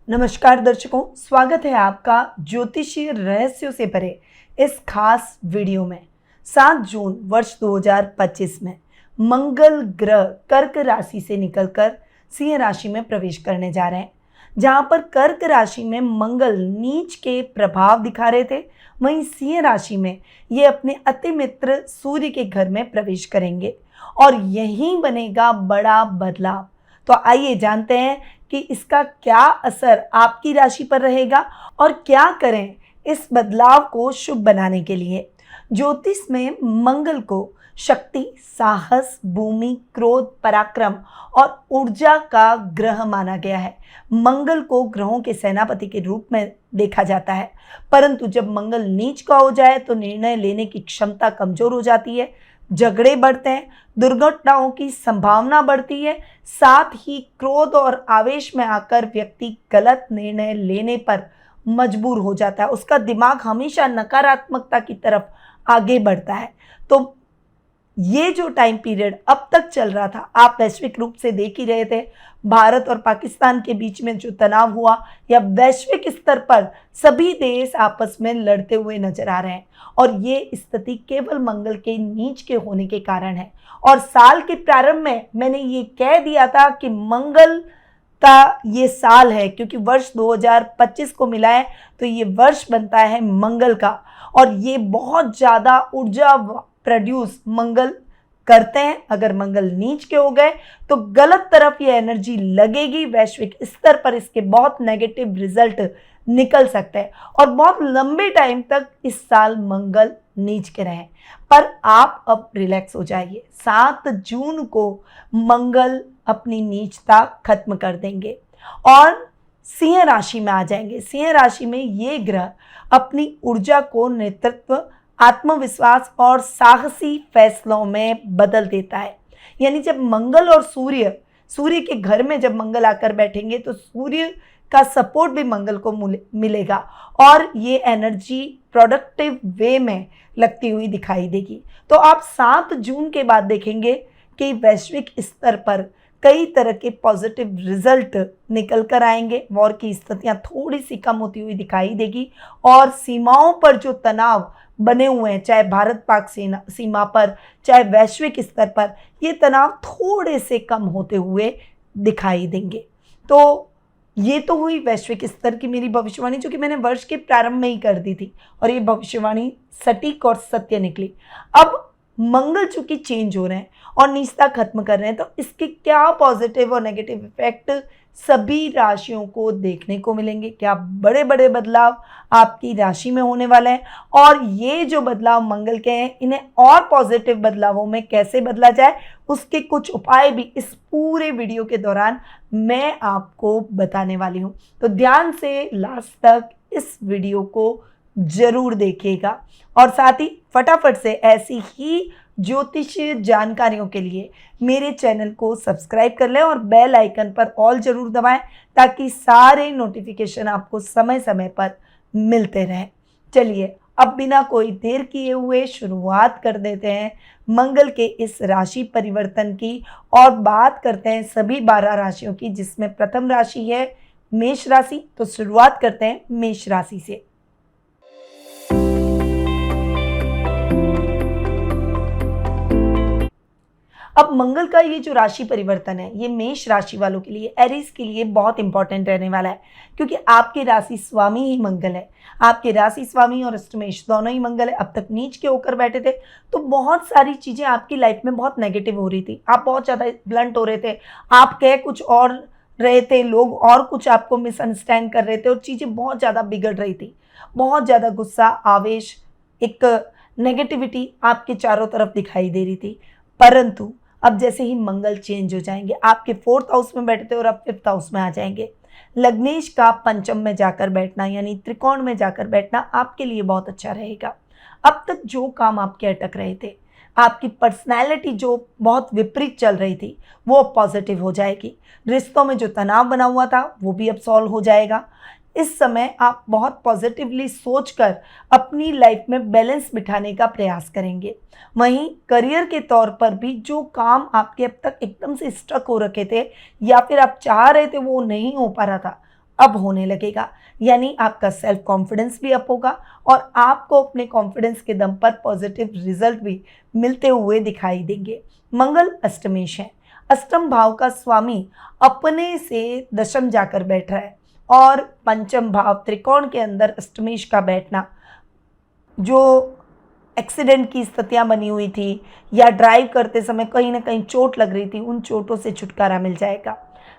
नमस्कार दर्शकों, स्वागत है आपका ज्योतिषीय रहस्यों से भरे इस खास वीडियो में। 7 जून वर्ष 2025 में मंगल ग्रह कर्क राशि से निकलकर सिंह राशि में प्रवेश करने जा रहे हैं। जहां पर कर्क राशि में मंगल नीच के प्रभाव दिखा रहे थे, वहीं सिंह राशि में ये अपने अति मित्र सूर्य के घर में प्रवेश करेंगे और यहीं बनेगा बड़ा बदलाव। तो आइए जानते हैं कि इसका क्या असर आपकी राशि पर रहेगा और क्या करें इस बदलाव को शुभ बनाने के लिए। ज्योतिष में मंगल को शक्ति, साहस, भूमि, क्रोध, पराक्रम और ऊर्जा का ग्रह माना गया है। मंगल को ग्रहों के सेनापति के रूप में देखा जाता है, परंतु जब मंगल नीच का हो जाए तो निर्णय लेने की क्षमता कमजोर हो जाती है, झगड़े बढ़ते हैं, दुर्घटनाओं की संभावना बढ़ती है, साथ ही क्रोध और आवेश में आकर व्यक्ति गलत निर्णय लेने पर मजबूर हो जाता है। उसका दिमाग हमेशा नकारात्मकता की तरफ आगे बढ़ता है। तो ये जो टाइम पीरियड अब तक चल रहा था, आप वैश्विक रूप से देख ही रहे थे, भारत और पाकिस्तान के बीच में जो तनाव हुआ, या वैश्विक स्तर पर सभी देश आपस में लड़ते हुए नजर आ रहे हैं और ये स्थिति केवल मंगल के नीच के होने के कारण है। और साल के प्रारंभ में मैंने ये कह दिया था कि मंगल का ये साल है, क्योंकि वर्ष 2025 को मिला है तो ये वर्ष बनता है मंगल का, और ये बहुत ज़्यादा ऊर्जा प्रोड्यूस मंगल करते हैं। अगर मंगल नीच के हो गए तो गलत तरफ ये एनर्जी लगेगी, वैश्विक स्तर पर इसके बहुत नेगेटिव रिजल्ट निकल सकते हैं और बहुत लंबे टाइम तक इस साल मंगल नीच के रहे। पर आप अब रिलैक्स हो जाइए, 7 जून को मंगल अपनी नीचता खत्म कर देंगे और सिंह राशि में आ जाएंगे। सिंह राशि में ये ग्रह अपनी ऊर्जा को नेतृत्व, आत्मविश्वास और साहसी फैसलों में बदल देता है। यानी जब मंगल और सूर्य के घर में जब मंगल आकर बैठेंगे तो सूर्य का सपोर्ट भी मंगल को मिलेगा और ये एनर्जी प्रोडक्टिव वे में लगती हुई दिखाई देगी। तो आप 7 जून के बाद देखेंगे कि वैश्विक स्तर पर कई तरह के पॉजिटिव रिजल्ट निकल कर आएंगे। वॉर की स्थितियां थोड़ी सी कम होती हुई दिखाई देगी और सीमाओं पर जो तनाव बने हुए हैं, चाहे भारत पाक सीमा पर, चाहे वैश्विक स्तर पर, ये तनाव थोड़े से कम होते हुए दिखाई देंगे। तो ये तो हुई वैश्विक स्तर की मेरी भविष्यवाणी, जो कि मैंने वर्ष के प्रारंभ में ही कर दी थी और ये भविष्यवाणी सटीक और सत्य निकली। अब मंगल चूंकि चेंज हो रहे हैं और नीचता खत्म कर रहे हैं, तो इसके क्या पॉजिटिव और नेगेटिव इफेक्ट सभी राशियों को देखने को मिलेंगे। क्या बड़े बड़े बदलाव आपकी राशि में होने वाले हैं और ये जो बदलाव मंगल के हैं, इन्हें और पॉजिटिव बदलावों में कैसे बदला जाए, उसके कुछ उपाय भी इस पूरे वीडियो के दौरान मैं आपको बताने वाली हूँ। तो ध्यान से लास्ट तक इस वीडियो को जरूर देखिएगा और साथ ही फटाफट से ऐसी ही ज्योतिषीय जानकारियों के लिए मेरे चैनल को सब्सक्राइब कर लें और बेल आइकन पर ऑल जरूर दबाएं, ताकि सारे नोटिफिकेशन आपको समय समय पर मिलते रहें। चलिए अब बिना कोई देर किए हुए शुरुआत कर देते हैं मंगल के इस राशि परिवर्तन की और बात करते हैं सभी 12 राशियों की, जिसमें प्रथम राशि है मेष राशि। तो शुरुआत करते हैं मेष राशि से। अब मंगल का ये जो राशि परिवर्तन है, ये मेष राशि वालों के लिए, एरीज के लिए बहुत इंपॉर्टेंट रहने वाला है, क्योंकि आपके राशि स्वामी ही मंगल है। आपके राशि स्वामी और अष्टमेश दोनों ही मंगल है। अब तक नीच के होकर बैठे थे तो बहुत सारी चीजें आपकी लाइफ में बहुत नेगेटिव हो रही थी, आप बहुत ज्यादा ब्लंट हो रहे थे, आप कह कुछ और रहे थे, लोग और कुछ आपको मिसअंडरस्टैंड कर रहे थे और चीजें बहुत ज्यादा बिगड़ रही थी। बहुत ज्यादा गुस्सा, आवेश, एक नेगेटिविटी आपके चारों तरफ दिखाई दे रही थी। परंतु अब जैसे ही मंगल चेंज हो जाएंगे, आपके 4th हाउस में बैठे थे और अब 5th हाउस में आ जाएंगे। लग्नेश का पंचम में जाकर बैठना, यानी त्रिकोण में जाकर बैठना आपके लिए बहुत अच्छा रहेगा। अब तक जो काम आपके अटक रहे थे, आपकी पर्सनैलिटी जो बहुत विपरीत चल रही थी, वो पॉजिटिव हो जाएगी। रिश्तों में जो तनाव बना हुआ था वो भी अब सॉल्व हो जाएगा। इस समय आप बहुत पॉजिटिवली सोचकर अपनी लाइफ में बैलेंस बिठाने का प्रयास करेंगे। वहीं करियर के तौर पर भी जो काम आपके अब तक एकदम से स्टक हो रखे थे या फिर आप चाह रहे थे वो नहीं हो पा रहा था, अब होने लगेगा, यानी आपका सेल्फ कॉन्फिडेंस भी अप होगा और आपको अपने कॉन्फिडेंस के दम पर पॉजिटिव रिजल्ट भी मिलते हुए दिखाई देंगे। मंगल अष्टमेश है, अष्टम भाव का स्वामी अपने से दशम जाकर बैठ रहा है और पंचम भाव त्रिकोण के अंदर अष्टमेश का बैठना, जो एक्सीडेंट की स्थितियां बनी हुई थी या ड्राइव करते समय कहीं ना कहीं चोट लग रही थी, उन चोटों से छुटकारा मिल जाएगा।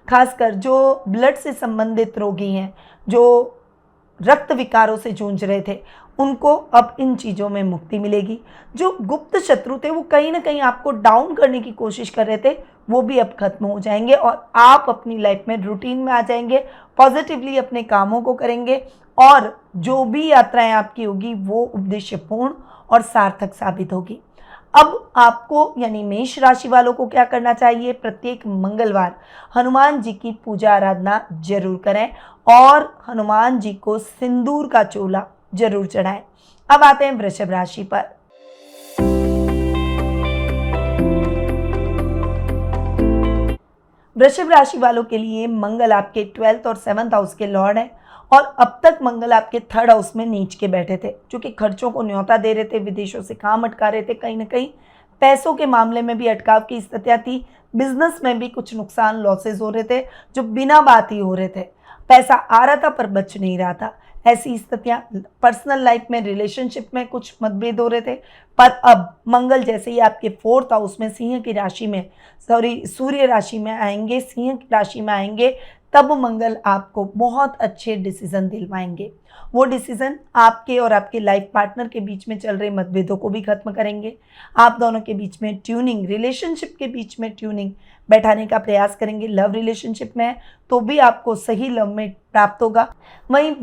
खासकर जो ब्लड से संबंधित रोगी हैं, जो रक्त विकारों से जूझ रहे थे, उनको अब इन चीज़ों में मुक्ति मिलेगी। जो गुप्त शत्रु थे, वो कहीं ना कहीं आपको डाउन करने की कोशिश कर रहे थे, वो भी अब खत्म हो जाएंगे और आप अपनी लाइफ में रूटीन में आ जाएंगे, पॉजिटिवली अपने कामों को करेंगे और जो भी यात्राएं आपकी होगी वो उद्देश्यपूर्ण और सार्थक साबित होगी। अब आपको यानी मेष राशि वालों को क्या करना चाहिए? प्रत्येक मंगलवार हनुमान जी की पूजा आराधना जरूर करें और हनुमान जी को सिंदूर का चोला जरूर चढ़ाएं। अब आते हैं वृषभ राशि पर। वृषभ राशि वालों के लिए मंगल आपके 12th और 7th हाउस के लॉर्ड हैं और अब तक मंगल आपके 3rd हाउस में नीच के बैठे थे, जो कि खर्चों को न्योता दे रहे थे, विदेशों से काम अटका रहे थे, कहीं ना कहीं पैसों के मामले में भी अटकाव की स्थितियां थी, बिजनेस में भी कुछ नुकसान लॉसेज हो रहे थे जो बिना बात ही हो रहे थे, पैसा आ रहा था पर बच नहीं रहा था। ऐसी स्थितियां पर्सनल लाइफ में, रिलेशनशिप में कुछ मतभेद हो रहे थे, पर अब मंगल जैसे ही आपके 4th हाउस में सिंह की राशि में सूर्य राशि में आएंगे, सिंह की राशि में आएंगे, तब मंगल आपको बहुत अच्छे डिसीजन दिलवाएंगे। वो डिसीजन आपके और आपके लाइफ पार्टनर के बीच में चल रहे मतभेदों को भी खत्म करेंगे। आप दोनों के बीच में ट्यूनिंग, रिलेशनशिप के बीच में ट्यूनिंग बैठाने का प्रयास करेंगे। लव रिलेशनशिप में है तो भी आपको सही लव में प्राप्त होगा। वहीं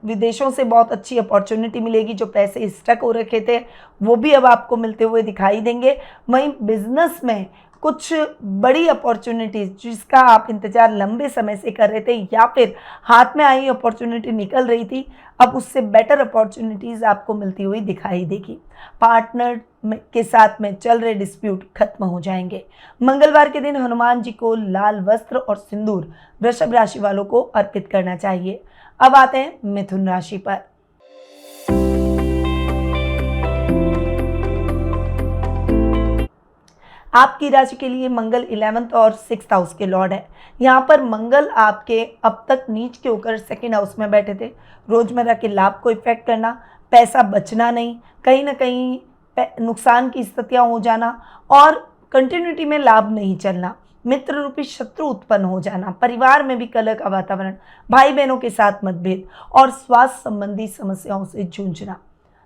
विदेशों से बहुत अच्छी अपॉर्चुनिटी मिलेगी, जो पैसे स्टक हो रखे थे वो भी अब आपको मिलते हुए दिखाई देंगे। वहीं बिजनेस में कुछ बड़ी अपॉर्चुनिटीज जिसका आप इंतजार लंबे समय से कर रहे थे या फिर हाथ में आई अपॉर्चुनिटी निकल रही थी, अब उससे बेटर अपॉर्चुनिटीज आपको मिलती हुई दिखाई देगी। पार्टनर के साथ में चल रहे डिस्प्यूट खत्म हो जाएंगे। मंगलवार के दिन हनुमान जी को लाल वस्त्र और सिंदूर वृषभ राशि वालों को अर्पित करना चाहिए। अब आते हैं मिथुन राशि पर। आपकी राशि के लिए मंगल 11th और 6th हाउस के लॉर्ड है। यहाँ पर मंगल आपके अब तक नीच के होकर 2nd हाउस में बैठे थे। रोजमर्रा के लाभ को इफेक्ट करना, पैसा बचना नहीं, कहीं ना कहीं नुकसान की स्थितियां हो जाना और कंटिन्यूटी में लाभ नहीं चलना, मित्र रूपी शत्रु उत्पन्न हो जाना, परिवार में भी कलह का वातावरण, भाई बहनों के साथ मतभेद और स्वास्थ्य संबंधी समस्याओं से जूझना,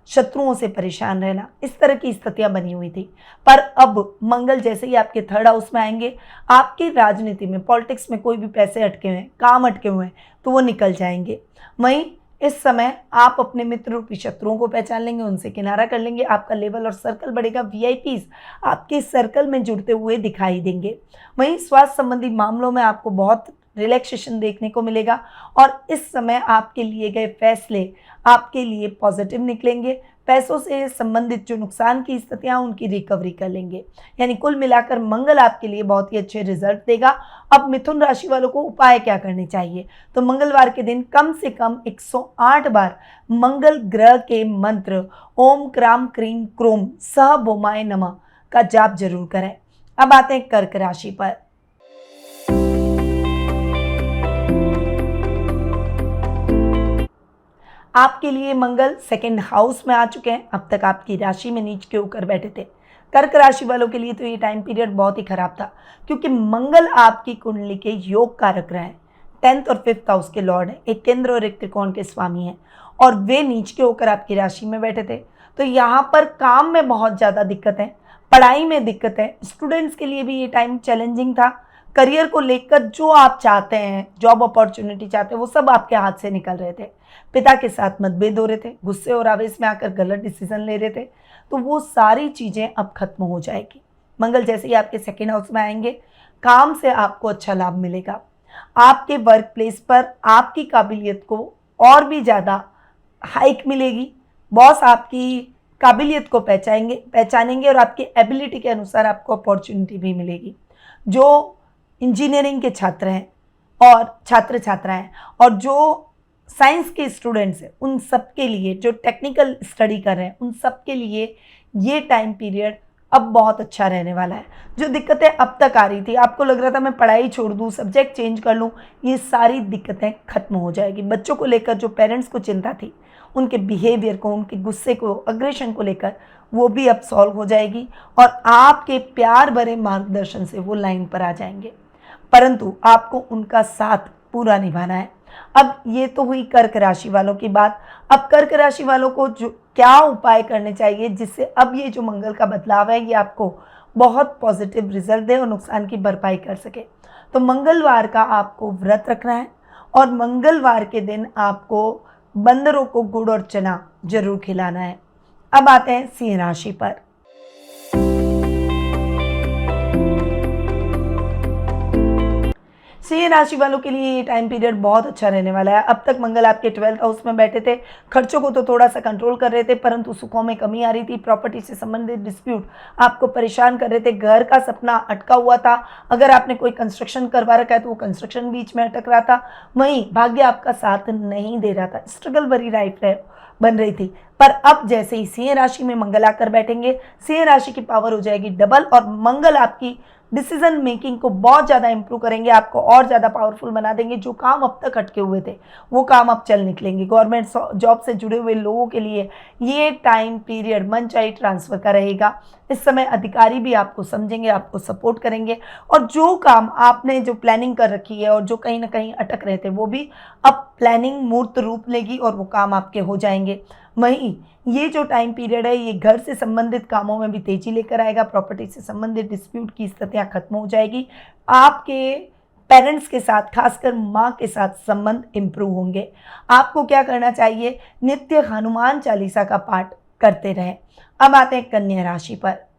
शत्रुओं से परेशान रहना, इस तरह की स्थितियां बनी हुई थी। पर अब मंगल जैसे ही आपके 3rd हाउस में आएंगे, आपकी राजनीति में, पॉलिटिक्स में कोई भी पैसे अटके हुए हैं, काम अटके हुए हैं तो वो निकल जाएंगे। वहीं इस समय आप अपने मित्र रूपी शत्रुओं को पहचान लेंगे, उनसे किनारा कर लेंगे, आपका लेवल और सर्कल बढ़ेगा, वीआईपीज आपके सर्कल में जुड़ते हुए दिखाई देंगे। वहीं स्वास्थ्य संबंधी मामलों में आपको बहुत रिलैक्सेशन देखने को मिलेगा और इस समय आपके लिए गए फैसले आपके लिए पॉजिटिव निकलेंगे। पैसों से संबंधित जो नुकसान की स्थितियां उनकी रिकवरी कर लेंगे। यानी कुल मिलाकर मंगल आपके लिए बहुत ही अच्छे रिजल्ट देगा। अब मिथुन राशि वालों को उपाय क्या करने चाहिए? तो मंगलवार के दिन कम से कम 108 बार मंगल ग्रह के मंत्र ओम क्राम क्रीम क्रोम सह भौमाय नमः का जाप जरूर करें। अब आते हैं कर्क राशि पर। आपके लिए मंगल 2nd हाउस में आ चुके हैं। अब तक आपकी राशि में नीच के होकर बैठे थे। कर्क राशि वालों के लिए तो ये टाइम पीरियड बहुत ही खराब था, क्योंकि मंगल आपकी कुंडली के योग कारक रहे हैं, 10th और 5th हाउस के लॉर्ड हैं, एक केंद्र और एक त्रिकोण के स्वामी हैं और वे नीच के होकर आपकी राशि में बैठे थे। तो यहाँ पर काम में बहुत ज़्यादा दिक्कत है, पढ़ाई में दिक्कत है। स्टूडेंट्स के लिए भी ये टाइम चैलेंजिंग था। करियर को लेकर जो आप चाहते हैं, जॉब अपॉर्चुनिटी चाहते हैं, वो सब आपके हाथ से निकल रहे थे। पिता के साथ मतभेद हो रहे थे, गुस्से और आवेश में आकर गलत डिसीजन ले रहे थे, तो वो सारी चीज़ें अब खत्म हो जाएगी। मंगल जैसे ही आपके 2nd हाउस में आएंगे, काम से आपको अच्छा लाभ मिलेगा। आपके वर्क प्लेस पर आपकी काबिलियत को और भी ज़्यादा हाइक मिलेगी। बॉस आपकी काबिलियत को पहचानेंगे और आपकी एबिलिटी के अनुसार आपको अपॉर्चुनिटी भी मिलेगी। जो इंजीनियरिंग के छात्र हैं और छात्र छात्राएं और जो साइंस के स्टूडेंट्स हैं उन सब के लिए, जो टेक्निकल स्टडी कर रहे हैं उन सब के लिए ये टाइम पीरियड अब बहुत अच्छा रहने वाला है। जो दिक्कतें अब तक आ रही थी, आपको लग रहा था मैं पढ़ाई छोड़ दूँ, सब्जेक्ट चेंज कर लूँ, ये सारी दिक्कतें खत्म हो जाएगी। बच्चों को लेकर जो पेरेंट्स को चिंता थी, उनके बिहेवियर को, उनके गुस्से को, अग्रेशन को लेकर, वो भी अब सॉल्व हो जाएगी और आपके प्यार भरे मार्गदर्शन से वो लाइन पर आ जाएंगे। परंतु आपको उनका साथ पूरा निभाना है। अब ये तो हुई कर्क राशि वालों की बात। अब कर्क राशि वालों को जो क्या उपाय करने चाहिए जिससे अब ये जो मंगल का बदलाव है ये आपको बहुत पॉजिटिव रिजल्ट दे और नुकसान की भरपाई कर सके। तो मंगलवार का आपको व्रत रखना है और मंगलवार के दिन आपको बंदरों को गुड़ और चना जरूर खिलाना है। अब आते हैं सिंह राशि पर। सिंह राशि वालों के लिए ये टाइम पीरियड बहुत अच्छा रहने वाला है। अब तक मंगल आपके 12th हाउस में बैठे थे, खर्चों को तो थोड़ा सा कंट्रोल कर रहे थे, परंतु सुखों में कमी आ रही थी। प्रॉपर्टी से संबंधित डिस्प्यूट आपको परेशान कर रहे थे, घर का सपना अटका हुआ था। अगर आपने कोई कंस्ट्रक्शन करवा रखा है तो वो कंस्ट्रक्शन बीच में अटक रहा था। वहीं भाग्य आपका साथ नहीं दे रहा था, स्ट्रगल भरी लाइफ बन रही थी। पर अब जैसे ही सिंह राशि में मंगल आकर बैठेंगे, सिंह राशि की पावर हो जाएगी डबल और मंगल आपकी डिसीजन मेकिंग को बहुत ज़्यादा इंप्रूव करेंगे, आपको और ज़्यादा पावरफुल बना देंगे। जो काम अब तक अटके हुए थे वो काम अब चल निकलेंगे। गवर्नमेंट जॉब से जुड़े हुए लोगों के लिए ये टाइम पीरियड मनचाही ट्रांसफर का रहेगा। इस समय अधिकारी भी आपको समझेंगे, आपको सपोर्ट करेंगे और जो काम आपने जो प्लानिंग कर रखी है और जो कहीं ना कहीं अटक रहे थे वो भी अब प्लानिंग मूर्त रूप लेगी और वो काम आपके हो जाएंगे। वहीं ये जो टाइम पीरियड है ये घर से संबंधित कामों में भी तेजी लेकर आएगा। प्रॉपर्टी से संबंधित डिस्प्यूट की स्थितियां खत्म हो जाएगी। आपके पेरेंट्स के साथ, खासकर माँ के साथ संबंध इंप्रूव होंगे। आपको क्या करना चाहिए? नित्य हनुमान चालीसा का पाठ करते रहें। अब आते हैं कन्या राशि पर।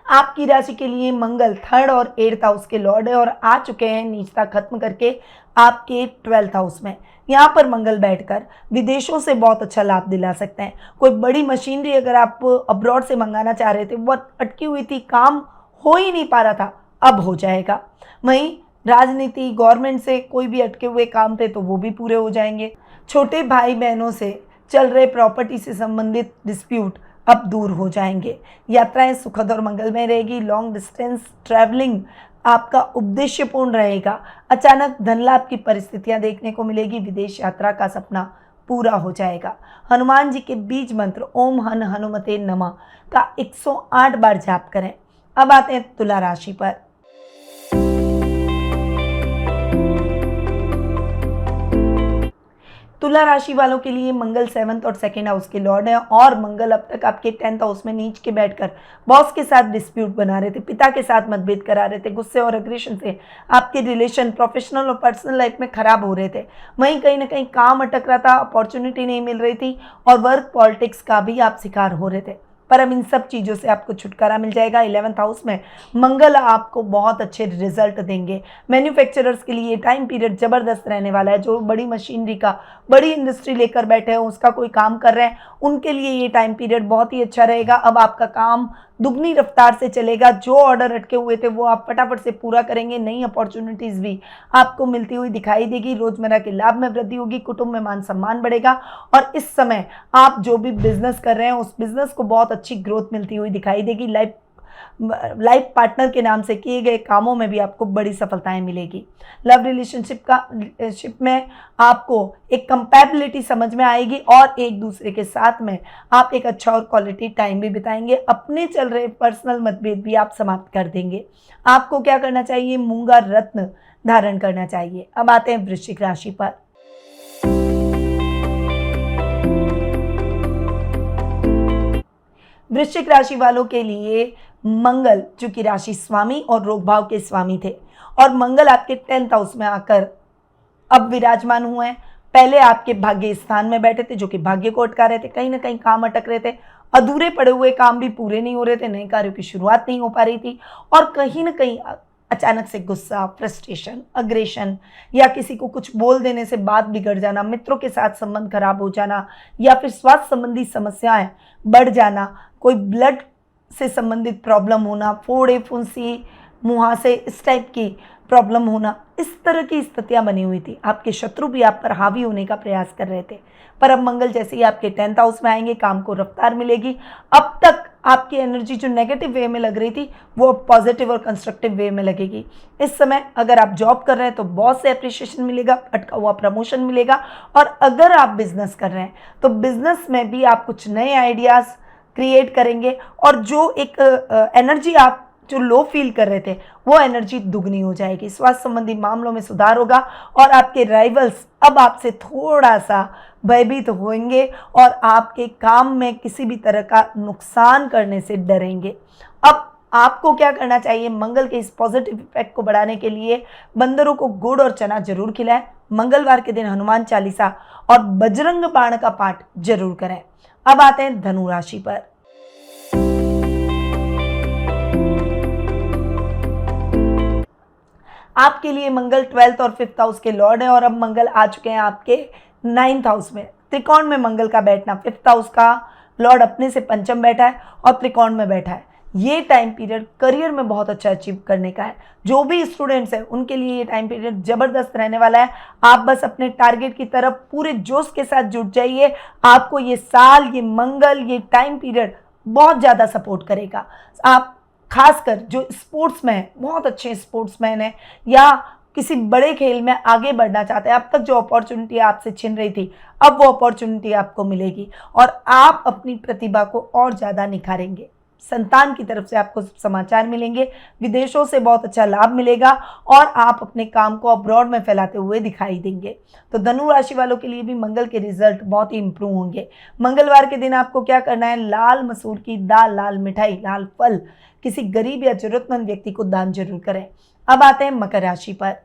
आपकी राशि के लिए मंगल 3rd और 8th हाउस के लॉर्ड है और आ चुके हैं नीचता खत्म करके आपके 12th हाउस में। यहाँ पर मंगल बैठकर विदेशों से बहुत अच्छा लाभ दिला सकते हैं। कोई बड़ी मशीनरी अगर आप अब्रॉड से मंगाना चाह रहे थे, वो अटकी हुई थी, काम हो ही नहीं पा रहा था, अब हो जाएगा। वहीं राजनीति, गवर्नमेंट से कोई भी अटके हुए काम थे तो वो भी पूरे हो जाएंगे। छोटे भाई बहनों से चल रहे प्रॉपर्टी से संबंधित डिस्प्यूट अब दूर हो जाएंगे। यात्राएं सुखद और मंगलमय रहेगी। लॉन्ग डिस्टेंस ट्रैवलिंग आपका उद्देश्यपूर्ण रहेगा। अचानक धन लाभ की परिस्थितियां देखने को मिलेगी। विदेश यात्रा का सपना पूरा हो जाएगा। हनुमान जी के बीज मंत्र ओम हन हनुमते नमः का 108 बार जाप करें। अब आते हैं तुला राशि पर। तुला राशि वालों के लिए मंगल 7th और 2nd हाउस के लॉर्ड है और मंगल अब तक आपके 10th हाउस में नीच के बैठकर बॉस के साथ डिस्प्यूट बना रहे थे, पिता के साथ मतभेद करा रहे थे, गुस्से और अग्रेशन से आपके रिलेशन प्रोफेशनल और पर्सनल लाइफ में खराब हो रहे थे। वहीं कहीं ना कहीं काम अटक रहा था, अपॉर्चुनिटी नहीं मिल रही थी और वर्क पॉलिटिक्स का भी आप शिकार हो रहे थे। पर अब इन सब चीज़ों से आपको छुटकारा मिल जाएगा। 11th हाउस में मंगल आपको बहुत अच्छे रिजल्ट देंगे। मैन्युफैक्चरर्स के लिए टाइम पीरियड ज़बरदस्त रहने वाला है। जो बड़ी मशीनरी का, बड़ी इंडस्ट्री लेकर बैठे हैं, उसका कोई काम कर रहे हैं, उनके लिए ये टाइम पीरियड बहुत ही अच्छा रहेगा। अब आपका काम दुगनी रफ्तार से चलेगा। जो ऑर्डर अटके हुए थे वो आप फटाफट से पूरा करेंगे। नई अपॉर्चुनिटीज़ भी आपको मिलती हुई दिखाई देगी। रोजमर्रा के लाभ में वृद्धि होगी। कुटुंब में मान सम्मान बढ़ेगा और इस समय आप जो भी बिजनेस कर रहे हैं उस बिजनेस को बहुत अच्छी ग्रोथ मिलती हुई दिखाई देगी। लाइफ पार्टनर के नाम से किए गए कामों में भी आपको बड़ी सफलताएं मिलेगी। लव रिलेशनशिप में आपको एक कंपैबिलिटी समझ में आएगी और एक दूसरे के साथ में आप एक अच्छा और क्वालिटी टाइम भी बिताएंगे। अपने चल रहे पर्सनल मतभेद भी आप समाप्त कर देंगे। आपको क्या करना चाहिए? मूंगा रत्न धारण करना चाहिए। अब आते हैं वृश्चिक राशि पर। वृश्चिक राशि वालों के लिए मंगल, जो कि राशि स्वामी और रोग भाव के स्वामी थे, और मंगल आपके 10th हाउस में आकर अब विराजमान हुए हैं। पहले आपके भाग्य स्थान में बैठे थे, जो कि भाग्य को अटका रहे थे। कहीं ना कहीं काम अटक रहे थे, अधूरे पड़े हुए काम भी पूरे नहीं हो रहे थे, नए कार्यों की शुरुआत नहीं हो पा रही थी और कहीं ना कहीं अचानक से गुस्सा, फ्रस्ट्रेशन, अग्रेशन या किसी को कुछ बोल देने से बात बिगड़ जाना, मित्रों के साथ संबंध खराब हो जाना या फिर स्वास्थ्य संबंधी समस्याएं बढ़ जाना, कोई ब्लड से संबंधित प्रॉब्लम होना, फोड़े फुंसी, मुहासे, इस टाइप की प्रॉब्लम होना, इस तरह की स्थितियां बनी हुई थी। आपके शत्रु भी आप पर हावी होने का प्रयास कर रहे थे। पर अब मंगल जैसे ही आपके 10th हाउस में आएंगे, काम को रफ्तार मिलेगी। अब तक आपकी एनर्जी जो नेगेटिव वे में लग रही थी वो अब पॉजिटिव और कंस्ट्रक्टिव वे में लगेगी। इस समय अगर आप जॉब कर रहे हैं तो बॉस से अप्रिशिएशन मिलेगा, अटका हुआ प्रमोशन मिलेगा। और अगर आप बिजनेस कर रहे हैं तो बिजनेस में भी आप कुछ नए आइडियाज क्रिएट करेंगे और जो एक एनर्जी आप जो लो फील कर रहे थे वो एनर्जी दुगनी हो जाएगी। स्वास्थ्य संबंधी मामलों में सुधार होगा और आपके राइवल्स अब आपसे थोड़ा सा भयभीत होंगे और आपके काम में किसी भी तरह का नुकसान करने से डरेंगे। अब आपको क्या करना चाहिए? मंगल के इस पॉजिटिव इफेक्ट को बढ़ाने के लिए बंदरों को गुड़ और चना जरूर खिलाएं। मंगलवार के दिन हनुमान चालीसा और बजरंग बाण का पाठ जरूर करें। अब आते हैं धनु राशि पर। आपके लिए मंगल 12th और 5th हाउस के लॉर्ड है और अब मंगल आ चुके हैं आपके 9th हाउस में। त्रिकोण में मंगल का बैठना, 5th हाउस का लॉर्ड अपने से पंचम बैठा है और त्रिकोण में बैठा है। ये टाइम पीरियड करियर में बहुत अच्छा अचीव करने का है। जो भी स्टूडेंट्स हैं उनके लिए ये टाइम पीरियड जबरदस्त रहने वाला है। आप बस अपने टारगेट की तरफ पूरे जोश के साथ जुट जाइए। आपको ये साल, ये मंगल, ये टाइम पीरियड बहुत ज़्यादा सपोर्ट करेगा। आप खासकर जो स्पोर्ट्समैन हैं, बहुत अच्छे स्पोर्ट्समैन हैं या किसी बड़े खेल में आगे बढ़ना चाहते हैं, अब तक जो अपॉर्चुनिटी आपसे छिन रही थी अब वो अपॉर्चुनिटी आपको मिलेगी और आप अपनी प्रतिभा को और ज़्यादा निखारेंगे। संतान की तरफ से आपको समाचार मिलेंगे, विदेशों से बहुत अच्छा लाभ मिलेगा और आप अपने काम को अब्रॉड में फैलाते हुए दिखाई देंगे। तो धनु राशि वालों के लिए भी मंगल के रिजल्ट बहुत ही इंप्रूव होंगे। मंगलवार के दिन आपको क्या करना है? लाल मसूर की दाल, लाल मिठाई, लाल फल किसी गरीब या जरूरतमंद व्यक्ति को दान जरूर करें। अब आते हैं मकर राशि पर।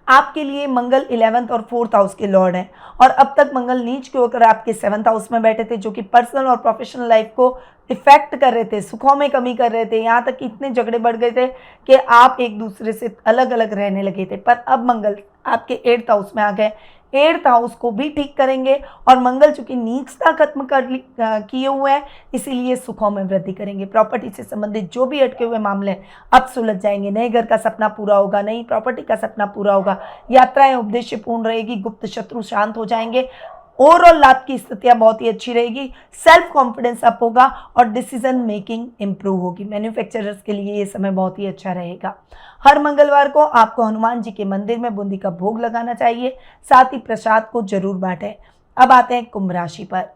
आपके लिए मंगल 11th और 4th हाउस के लॉर्ड हैं और अब तक मंगल नीच के होकर आपके 7th हाउस में बैठे थे, जो कि पर्सनल और प्रोफेशनल लाइफ को इफेक्ट कर रहे थे, सुखों में कमी कर रहे थे। यहाँ तक कि इतने झगड़े बढ़ गए थे कि आप एक दूसरे से अलग अलग रहने लगे थे। पर अब मंगल आपके 8th हाउस में आ गए, 8th हाउस को भी ठीक करेंगे और मंगल चूंकि नीचता खत्म किए हुए हैं इसीलिए सुखों में वृद्धि करेंगे। प्रॉपर्टी से संबंधित जो भी अटके हुए मामले अब सुलझ जाएंगे। नए घर का सपना पूरा होगा, नई प्रॉपर्टी का सपना पूरा होगा, यात्राएं उद्देश्यपूर्ण रहेगी, गुप्त शत्रु शांत हो जाएंगे। ओवरऑल लाभ की स्थितियां बहुत ही अच्छी रहेगी, सेल्फ कॉन्फिडेंस अप होगा और डिसीजन मेकिंग इंप्रूव होगी। मैन्युफैक्चरर्स के लिए ये समय बहुत ही अच्छा रहेगा। हर मंगलवार को आपको हनुमान जी के मंदिर में बूंदी का भोग लगाना चाहिए, साथ ही प्रसाद को जरूर बांटें। अब आते हैं कुंभ राशि पर।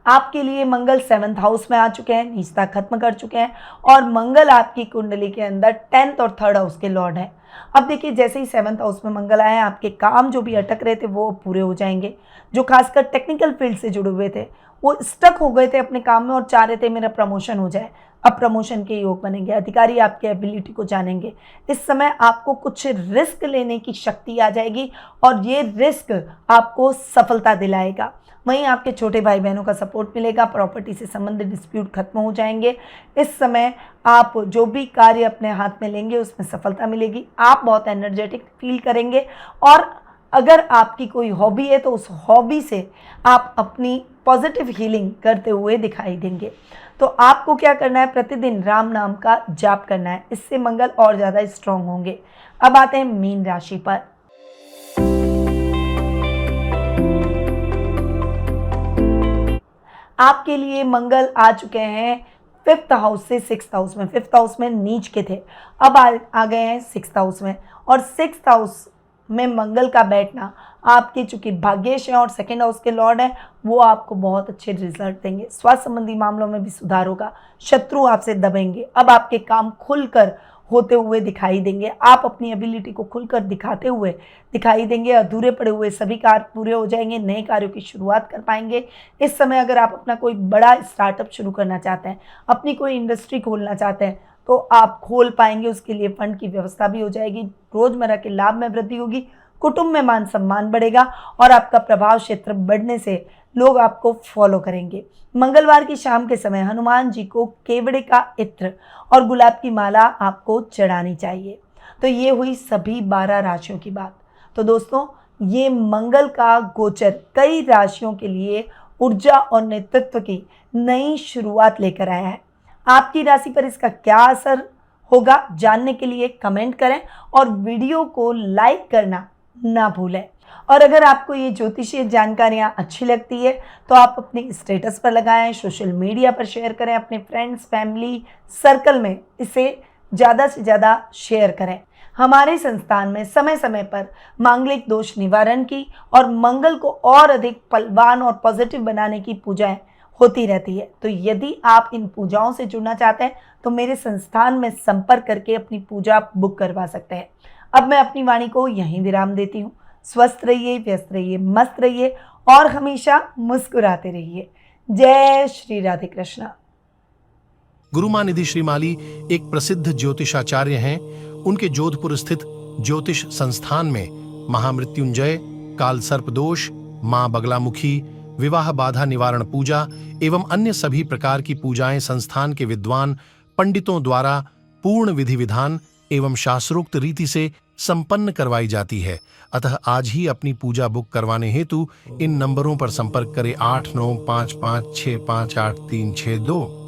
आपके लिए मंगल 7th हाउस में आ चुके हैं, नीचता खत्म कर चुके हैं और मंगल आपकी कुंडली के अंदर 10th और 3rd हाउस के लॉर्ड हैं। अब देखिए जैसे ही 7th हाउस में मंगल आए हैं आपके काम जो भी अटक रहे थे वो पूरे हो जाएंगे। जो खासकर टेक्निकल फील्ड से जुड़े हुए थे वो स्टक हो गए थे अपने काम में और चाह रहे थे मेरा प्रमोशन हो जाए, अब प्रमोशन के योग बनेंगे। अधिकारी आपके एबिलिटी को जानेंगे। इस समय आपको कुछ रिस्क लेने की शक्ति आ जाएगी और ये रिस्क आपको सफलता दिलाएगा। वहीं आपके छोटे भाई बहनों का सपोर्ट मिलेगा, प्रॉपर्टी से संबंधित डिस्प्यूट खत्म हो जाएंगे। इस समय आप जो भी कार्य अपने हाथ में लेंगे उसमें सफलता मिलेगी। आप बहुत एनर्जेटिक फील करेंगे और अगर आपकी कोई हॉबी है तो उस हॉबी से आप अपनी पॉजिटिव हीलिंग करते हुए दिखाई देंगे। तो आपको क्या करना है? प्रतिदिन राम नाम का जाप करना है, इससे मंगल और ज़्यादा स्ट्रांग होंगे। अब आते हैं मीन राशि पर। आपके लिए मंगल आ चुके हैं 5th हाउस से 6th हाउस में। 5th हाउस में नीच के थे, अब आ गए हैं 6th हाउस में और 6th हाउस में मंगल का बैठना आपके चूंकि भाग्येश हैं और 2nd हाउस के लॉर्ड हैं वो आपको बहुत अच्छे रिजल्ट देंगे। स्वास्थ्य संबंधी मामलों में भी सुधार होगा, शत्रु आपसे दबेंगे। अब आपके काम खुलकर होते हुए दिखाई देंगे, आप अपनी एबिलिटी को खुलकर दिखाते हुए दिखाई देंगे। अधूरे पड़े हुए सभी कार्य पूरे हो जाएंगे, नए कार्यों की शुरुआत कर पाएंगे। इस समय अगर आप अपना कोई बड़ा स्टार्टअप शुरू करना चाहते हैं, अपनी कोई इंडस्ट्री खोलना चाहते हैं तो आप खोल पाएंगे। उसके लिए फंड की व्यवस्था भी हो जाएगी, रोजमर्रा के लाभ में वृद्धि होगी, कुटुंब में मान सम्मान बढ़ेगा और आपका प्रभाव क्षेत्र बढ़ने से लोग आपको फॉलो करेंगे। मंगलवार की शाम के समय हनुमान जी को केवड़े का इत्र और गुलाब की माला आपको चढ़ानी चाहिए। तो ये हुई सभी 12 राशियों की बात। तो दोस्तों, ये मंगल का गोचर कई राशियों के लिए ऊर्जा और नेतृत्व की नई शुरुआत लेकर आया है। आपकी राशि पर इसका क्या असर होगा जानने के लिए कमेंट करें और वीडियो को लाइक करना ना भूलें। और अगर आपको ये ज्योतिषीय जानकारियां अच्छी लगती है तो आप अपने स्टेटस पर लगाएं, सोशल मीडिया पर शेयर करें, अपने फ्रेंड्स फैमिली सर्कल में इसे ज़्यादा से ज़्यादा शेयर करें। हमारे संस्थान में समय समय पर मांगलिक दोष निवारण की और मंगल को और अधिक बलवान और पॉजिटिव बनाने की पूजाएं होती रहती है। तो यदि आप इन पूजाओं से जुड़ना चाहते हैं तो मेरे संस्थान में संपर्क करके अपनी पूजा बुक करवा सकते हैं। अब मैं अपनी वाणी को यहीं विराम देती हूँ। स्वस्थ रहिए, व्यस्त रहिए, मस्त रहिए और हमेशा मुस्कुराते रहिए। जय श्री राधे कृष्णा। गुरुमानिधि श्रीमाली एक प्रसिद्ध ज्योतिषाचार्य हैं। उनके जोधपुर स्थित ज्योतिष संस्थान में महामृत्युंजय, काल सर्प दोष, मां बगलामुखी, विवाह बाधा निवारण पूजा एवं अन्य सभी प्रकार की पूजाएं संस्थान के विद्वान पंडितों द्वारा पूर्ण विधि विधान एवं शास्त्रोक्त रीति से संपन्न करवाई जाती है। अतः आज ही अपनी पूजा बुक करवाने हेतु इन नंबरों पर संपर्क करें 8955658362।